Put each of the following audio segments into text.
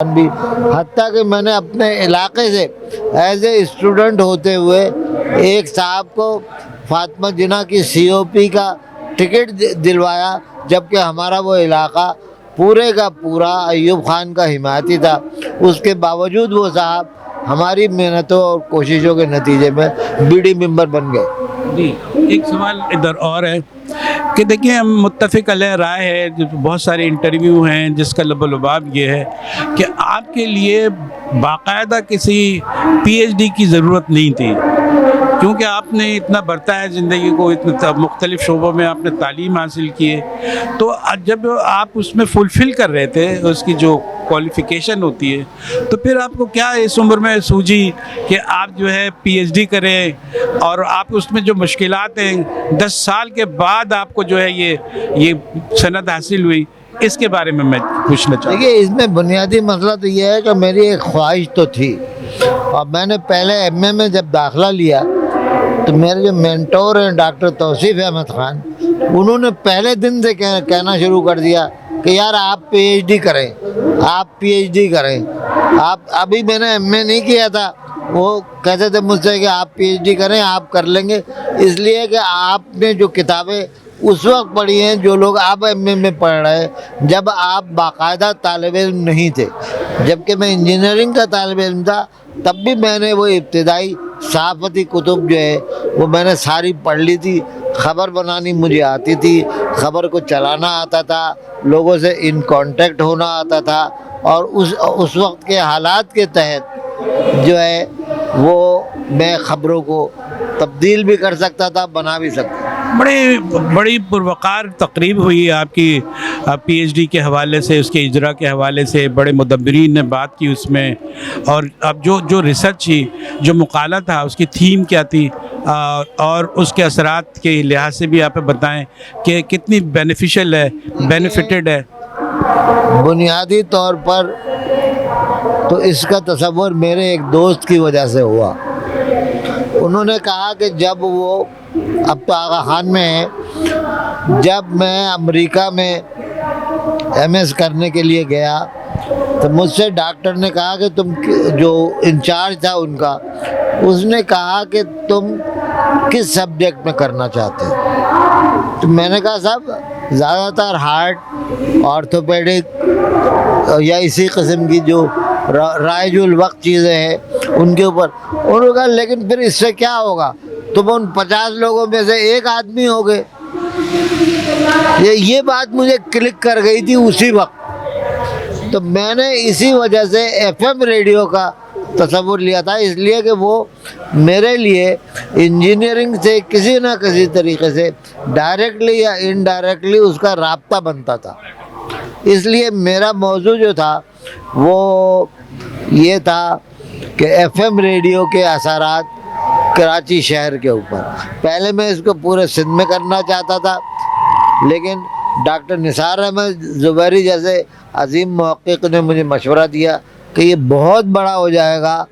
بھی، حتیٰ کہ میں نے اپنے علاقے سے ایز اے اسٹوڈنٹ ہوتے ہوئے ایک صاحب کو فاطمہ جناح کی سی او پی کا ٹکٹ دلوایا، جبکہ ہمارا وہ علاقہ پورے کا پورا ایوب خان کا حمایتی تھا۔ اس کے باوجود وہ صاحب ہماری محنتوں اور کوششوں کے نتیجے میں بی ڈی ممبر بن گئے۔ جی، ایک سوال ادھر اور ہے کہ دیکھیں، ہم متفق علیہ رائے ہے، بہت سارے انٹرویو ہیں جس کا لب و لباب یہ ہے کہ آپ کے لیے باقاعدہ کسی پی ایچ ڈی کی ضرورت نہیں تھی، کیونکہ آپ نے اتنا برتا ہے زندگی کو، اتنے مختلف شعبوں میں آپ نے تعلیم حاصل کی ہے، تو جب آپ اس میں فلفل کر رہے تھے اس کی جو کوالیفیکیشن ہوتی ہے، تو پھر آپ کو کیا اس عمر میں سوجی کہ آپ جو ہے پی ایچ ڈی کریں، اور آپ اس میں جو مشکلات ہیں 10 سال کے بعد آپ کو جو ہے یہ سند حاصل ہوئی، اس کے بارے میں پوچھنا چاہتا ہوں۔ دیکھیے، اس میں بنیادی مسئلہ تو یہ ہے کہ میری ایک خواہش تو تھی، اور میں نے پہلے ایم اے میں جب داخلہ لیا تو میرے جو مینٹور ہیں ڈاکٹر توصیف احمد خان، انہوں نے پہلے دن سے کہنا شروع کر دیا کہ یار آپ پی ایچ ڈی کریں، آپ پی ایچ ڈی کریں۔ آپ ابھی میں نے ایم اے نہیں کیا تھا، وہ کہتے تھے مجھ سے کہ آپ پی ایچ ڈی کریں، آپ کر لیں گے، اس لیے کہ آپ نے جو کتابیں اس وقت پڑھی ہیں جو لوگ آپ ایم اے میں پڑھ رہے ہیں، جب آپ باقاعدہ طالب علم نہیں تھے، جبکہ میں انجینئرنگ کا طالب علم تھا، تب بھی میں نے وہ ابتدائی صحافتی کتب جو ہے وہ میں نے ساری پڑھ لی تھی۔ خبر بنانی مجھے آتی تھی، خبر کو چلانا آتا تھا، لوگوں سے ان کانٹیکٹ ہونا آتا تھا، اور اس وقت کے حالات کے تحت جو ہے وہ میں خبروں کو تبدیل بھی کر سکتا تھا، بنا بھی سکتا تھا۔ بڑی پروقار تقریب ہوئی آپ کی پی ایچ ڈی کے حوالے سے، اس کے اجرا کے حوالے سے، بڑے مدبرین نے بات کی اس میں، اور اب جو ریسرچ تھی، جو مقالہ تھا، اس کی تھیم کیا تھی، اور اس کے اثرات کے لحاظ سے بھی آپ بتائیں کہ کتنی بینیفیشل ہے، بینیفٹڈ ہے۔ بنیادی طور پر تو اس کا تصور میرے ایک دوست کی وجہ سے ہوا۔ انہوں نے کہا کہ جب وہ اب تو آغا خان میں ہے، جب میں امریکہ میں ایم ایس کرنے کے لیے گیا تو مجھ سے ڈاکٹر نے کہا کہ تم، جو انچارج تھا ان کا، اس نے کہا کہ تم کس سبجیکٹ میں کرنا چاہتے ہیں؟ تو میں نے کہا صاحب زیادہ تر ہارٹ، آرتھوپیڈک یا اسی قسم کی جو رائج الوقت چیزیں ہیں ان کے اوپر۔ انہوں نے کہا لیکن پھر اس سے کیا ہوگا، تم ان 50 لوگوں میں سے ایک آدمی ہوگے۔ یہ بات مجھے کلک کر گئی تھی اسی وقت، تو میں نے اسی وجہ سے ایف ایم ریڈیو کا تصور لیا تھا، اس لیے کہ وہ میرے لیے انجینئرنگ سے کسی نہ کسی طریقے سے ڈائریکٹلی یا انڈائریکٹلی اس کا رابطہ بنتا تھا۔ اس لیے میرا موضوع جو تھا وہ یہ تھا کہ ایف ایم ریڈیو کے اثرات کراچی شہر کے اوپر۔ پہلے میں اس کو پورے سندھ میں کرنا چاہتا تھا، لیکن ڈاکٹر نثار احمد زبیری جیسے عظیم محقق نے مجھے مشورہ دیا کہ یہ بہت بڑا ہو جائے گا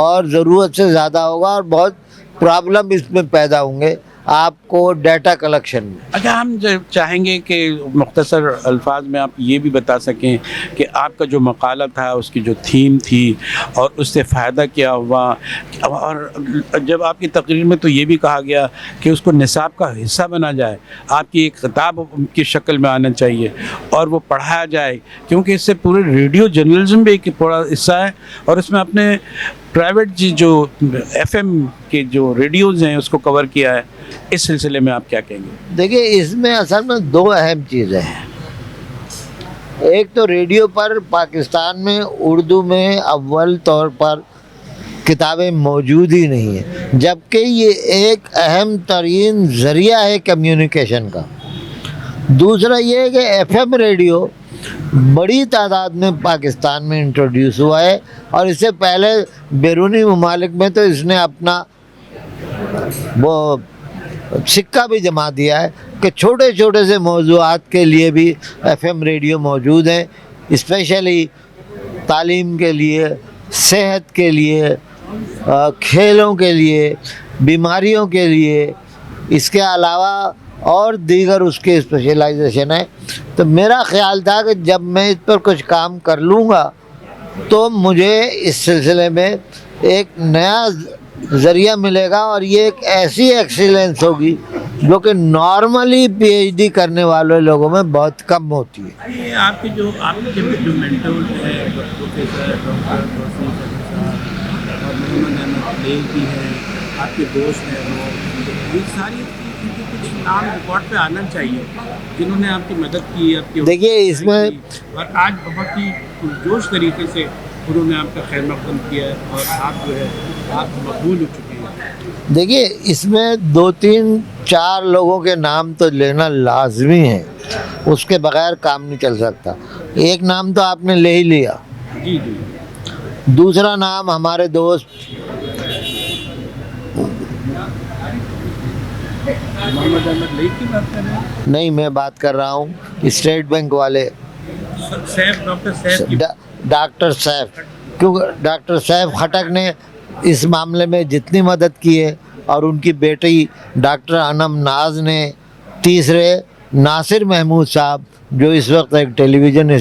اور ضرورت سے زیادہ ہوگا، اور بہت پرابلم اس میں پیدا ہوں گے آپ کو ڈیٹا کلیکشن میں۔ اچھا، ہم چاہیں گے کہ مختصر الفاظ میں آپ یہ بھی بتا سکیں کہ آپ کا جو مقالہ تھا، اس کی جو تھیم تھی، اور اس سے فائدہ کیا ہوا، اور جب آپ کی تقریر میں تو یہ بھی کہا گیا کہ اس کو نصاب کا حصہ بنا جائے، آپ کی ایک کتاب کی شکل میں آنا چاہیے اور وہ پڑھایا جائے، کیونکہ اس سے پورے ریڈیو جرنلزم بھی ایک بڑا حصہ ہے، اور اس میں اپنے پرائیویٹ جو ایف ایم کے جو ریڈیوز ہیں اس کو کور کیا ہے۔ اس سلسلے میں آپ کیا کہیں گے؟ دیکھیے، اس میں اصل میں دو اہم چیزیں ہیں۔ ایک تو ریڈیو پر پاکستان میں اردو میں اول طور پر کتابیں موجود ہی نہیں ہیں، جبکہ یہ ایک اہم ترین ذریعہ ہے کمیونیکیشن کا۔ دوسرا یہ ہے کہ ایف ایم ریڈیو بڑی تعداد میں پاکستان میں انٹروڈیوس ہوا ہے، اور اس سے پہلے بیرونی ممالک میں تو اس نے اپنا وہ سکہ بھی جما دیا ہے کہ چھوٹے چھوٹے سے موضوعات کے لیے بھی ایف ایم ریڈیو موجود ہیں، اسپیشلی تعلیم کے لیے، صحت کے لیے، کھیلوں کے لیے، بیماریوں کے لیے، اس کے علاوہ اور دیگر اس کے اسپیشلائزیشن ہے۔ تو میرا خیال تھا کہ جب میں اس پر کچھ کام کر لوں گا تو مجھے اس سلسلے میں ایک نیا ذریعہ ملے گا، اور یہ ایک ایسی ایکسیلنس ہوگی جو کہ نارملی پی ایچ ڈی کرنے والے لوگوں میں بہت کم ہوتی ہے۔ یہ آپ کے جو مینٹور ہیں پروفیسر ڈاکٹر توصیف احمد صاحب اور محمد احمد لیل بھی ہیں، آپ کے دوست ہیں، وہ یہ ساری ان کے کچھ نام ریکارڈ پہ آنا چاہیے جنہوں نے آپ کی مدد کی، آپ کی دیکھیے اس میں اور آج بہت ہی پرجوش طریقے سے انہوں نے آپ کا خیر مقدم کیا ہے اور آپ جو ہے آپ مقبول ہو چکے ہیں۔ دیکھیے اس میں 2-3-4 لوگوں کے نام تو لینا لازمی ہے، اس کے بغیر کام نہیں چل سکتا۔ ایک نام تو آپ نے لے ہی لیا، جی جی، دوسرا نام ہمارے دوست محمد احمد لیل کی بات کر رہے ہیں؟ نہیں، میں بات کر رہا ہوں اسٹیٹ بینک والے سیف، ڈاکٹر سیف کی ڈاکٹر سیف، کیونکہ ڈاکٹر سیف خٹک نے اس معاملے میں جتنی مدد کی ہے، اور ان کی بیٹی ڈاکٹر انم ناز نے، تیسرے ناصر محمود صاحب جو اس وقت ایک ٹیلی ویژن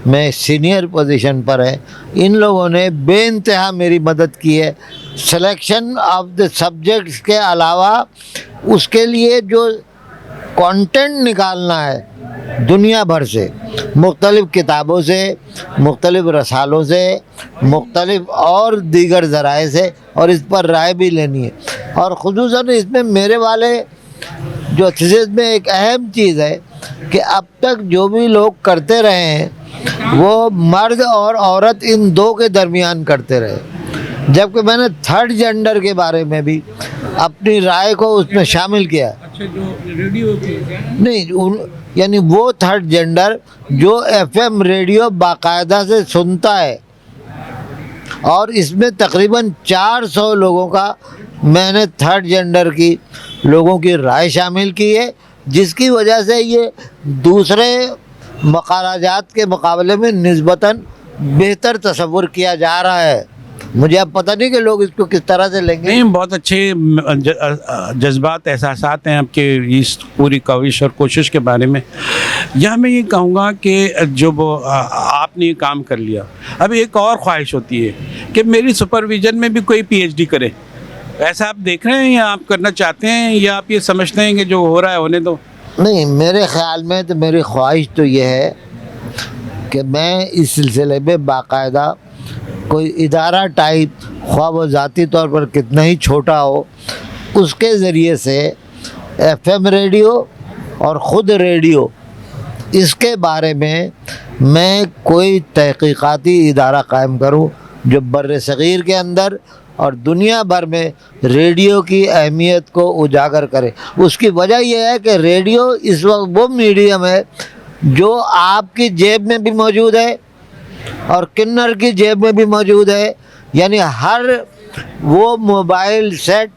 میں سینئر پوزیشن پر ہے، ان لوگوں نے بے انتہا میری مدد کی ہے۔ سلیکشن آف دا سبجیکٹس کے علاوہ اس کے لیے جو کانٹینٹ نکالنا ہے دنیا بھر سے، مختلف کتابوں سے، مختلف رسالوں سے، مختلف اور دیگر ذرائع سے، اور اس پر رائے بھی لینی ہے۔ اور خصوصاً اس میں میرے والے جو تھیسس میں ایک اہم چیز ہے کہ اب تک جو بھی لوگ کرتے رہے ہیں وہ مرد اور عورت ان دو کے درمیان کرتے رہے، جبکہ میں نے تھرڈ جینڈر کے بارے میں بھی اپنی رائے کو اس میں شامل کیا۔ اچھا، جو ریڈیو کی نہیں، یعنی وہ تھرڈ جینڈر جو ایف ایم ریڈیو باقاعدہ سے سنتا ہے، اور اس میں تقریباً 400 لوگوں کا میں نے تھرڈ جینڈر کی لوگوں کی رائے شامل کی ہے، جس کی وجہ سے یہ دوسرے مقالات کے مقابلے میں نسبتاً بہتر تصور کیا جا رہا ہے۔ مجھے اب پتہ نہیں کہ لوگ اس کو کس طرح سے لیں گے۔ نہیں، بہت اچھے جذبات، احساسات ہیں آپ کے اس پوری کوشش اور کوشش کے بارے میں۔ یہاں میں یہ کہوں گا کہ جو آپ نے یہ کام کر لیا، اب ایک اور خواہش ہوتی ہے کہ میری سپرویژن میں بھی کوئی پی ایچ ڈی کرے۔ ایسا آپ دیکھ رہے ہیں یا آپ کرنا چاہتے ہیں، یا آپ یہ سمجھتے ہیں کہ جو ہو رہا ہے ہونے دو؟ نہیں، میرے خیال میں تو میری خواہش تو یہ ہے کہ میں اس سلسلے میں باقاعدہ کوئی ادارہ ٹائپ، خواہ وہ ذاتی طور پر کتنا ہی چھوٹا ہو، اس کے ذریعے سے ایف ایم ریڈیو اور خود ریڈیو، اس کے بارے میں کوئی تحقیقاتی ادارہ قائم کروں جو بر صغیر کے اندر اور دنیا بھر میں ریڈیو کی اہمیت کو اجاگر کرے۔ اس کی وجہ یہ ہے کہ ریڈیو اس وقت وہ میڈیم ہے جو آپ کی جیب میں بھی موجود ہے اور کنر کی جیب میں بھی موجود ہے، یعنی ہر وہ موبائل سیٹ،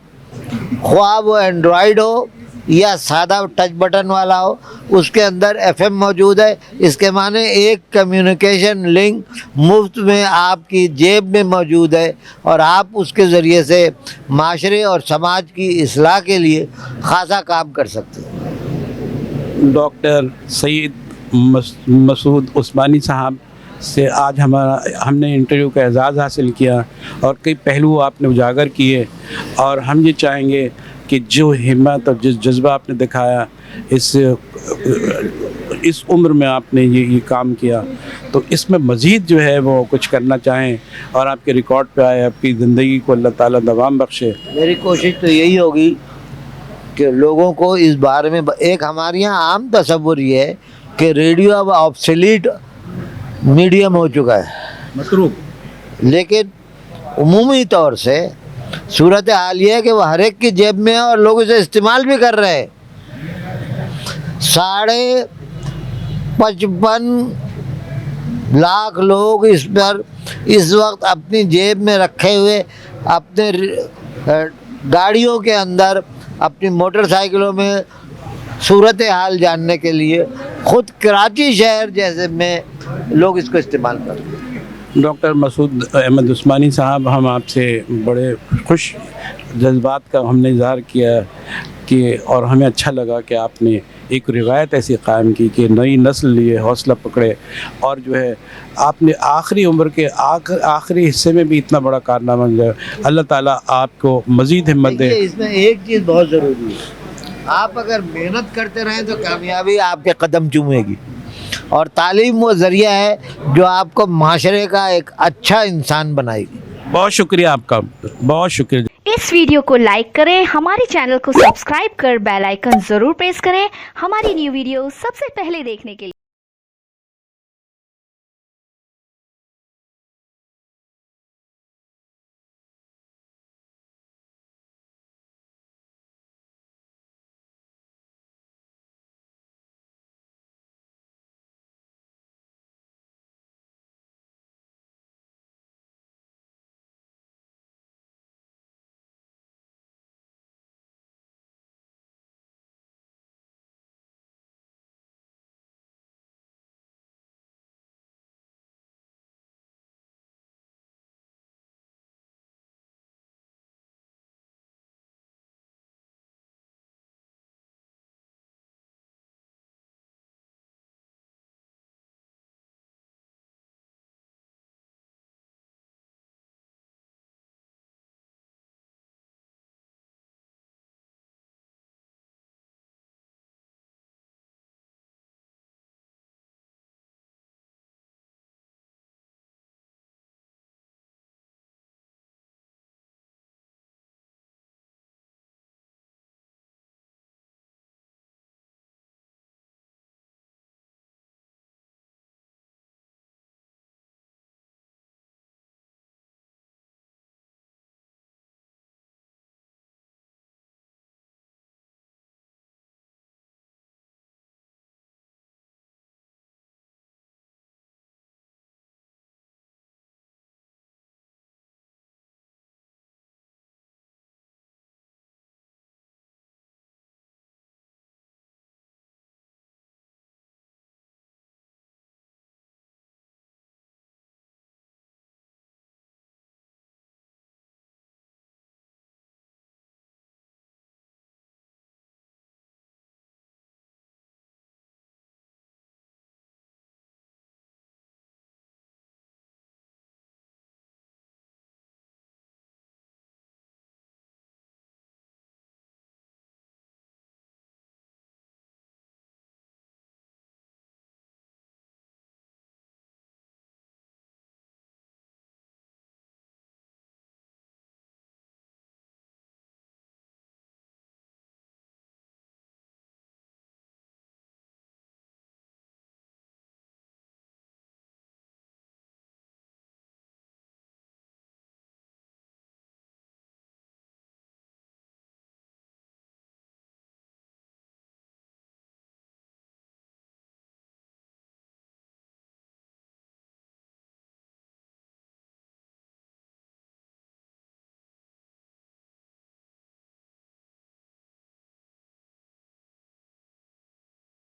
خواہ وہ اینڈرائیڈ ہو یا سادہ ٹچ بٹن والا ہو، اس کے اندر ایف ایم موجود ہے۔ اس کے معنی ایک کمیونیکیشن لنک مفت میں آپ کی جیب میں موجود ہے، اور آپ اس کے ذریعے سے معاشرے اور سماج کی اصلاح کے لیے خاصا کام کر سکتے ہیں۔ ڈاکٹر سید مسعود عثمانی صاحب سے آج ہم نے انٹرویو کا اعزاز حاصل کیا، اور کئی پہلو آپ نے اجاگر کیے، اور ہم یہ چاہیں گے کہ جو ہمت اور جس جذبہ آپ نے دکھایا، اس عمر میں آپ نے یہ کام کیا، تو اس میں مزید جو ہے وہ کچھ کرنا چاہیں اور آپ کے ریکارڈ پہ آئے، آپ کی زندگی کو اللہ تعالیٰ دوام بخشے۔ میری کوشش تو یہی ہوگی کہ لوگوں کو اس بارے میں، ایک ہمارے یہاں عام تصور یہ ہے کہ ریڈیو اب آبسلیٹ میڈیم ہو چکا ہے، متروک، لیکن عمومی طور سے صورتحال یہ ہے کہ وہ ہر ایک کی جیب میں ہے اور لوگ اسے استعمال بھی کر رہے ہیں۔ 55 لاکھ لوگ اس پر اس وقت اپنی جیب میں رکھے ہوئے، اپنے گاڑیوں کے اندر، اپنی موٹر سائیکلوں میں صورتحال جاننے کے لیے خود کراچی شہر جیسے میں لوگ اس کو استعمال کرتے ہیں۔ ڈاکٹر مسعود احمد عثمانی صاحب، ہم آپ سے بڑے خوش جذبات کا ہم نے اظہار کیا کہ، اور ہمیں اچھا لگا کہ آپ نے ایک روایت ایسی قائم کی کہ نئی نسل یہ حوصلہ پکڑے، اور جو ہے آپ نے آخری عمر کے آخری حصے میں بھی اتنا بڑا کارنامہ کیا. اللہ تعالیٰ آپ کو مزید ہمت دے. دیکھیے، اس میں ایک چیز بہت ضروری ہے، آپ اگر محنت کرتے رہیں تو کامیابی آپ کے قدم چومے گی، اور تعلیم وہ ذریعہ ہے جو آپ کو معاشرے کا ایک اچھا انسان بنائے گی. بہت شکریہ آپ کا، بہت شکریہ. اس ویڈیو کو لائک کریں، ہمارے چینل کو سبسکرائب کر بیل آئیکن ضرور پریس کریں ہماری نیو ویڈیو سب سے پہلے دیکھنے کے لیے.